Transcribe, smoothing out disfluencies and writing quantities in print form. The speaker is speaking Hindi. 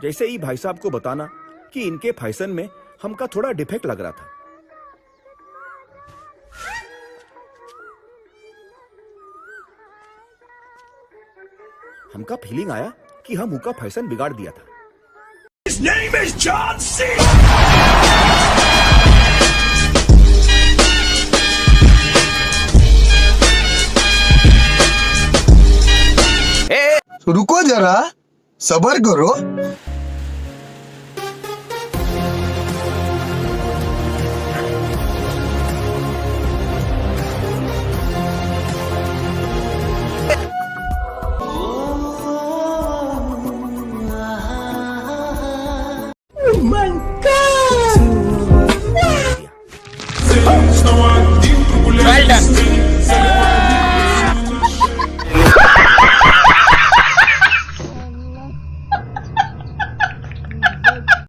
जैसे ही भाई साहब को बताना कि इनके फैशन में हमका थोड़ा डिफेक्ट लग रहा था। हमका फीलिंग आया कि हम उनका फैशन बिगाड़ दिया था। His name is John C. रुको जरा, सबर करो।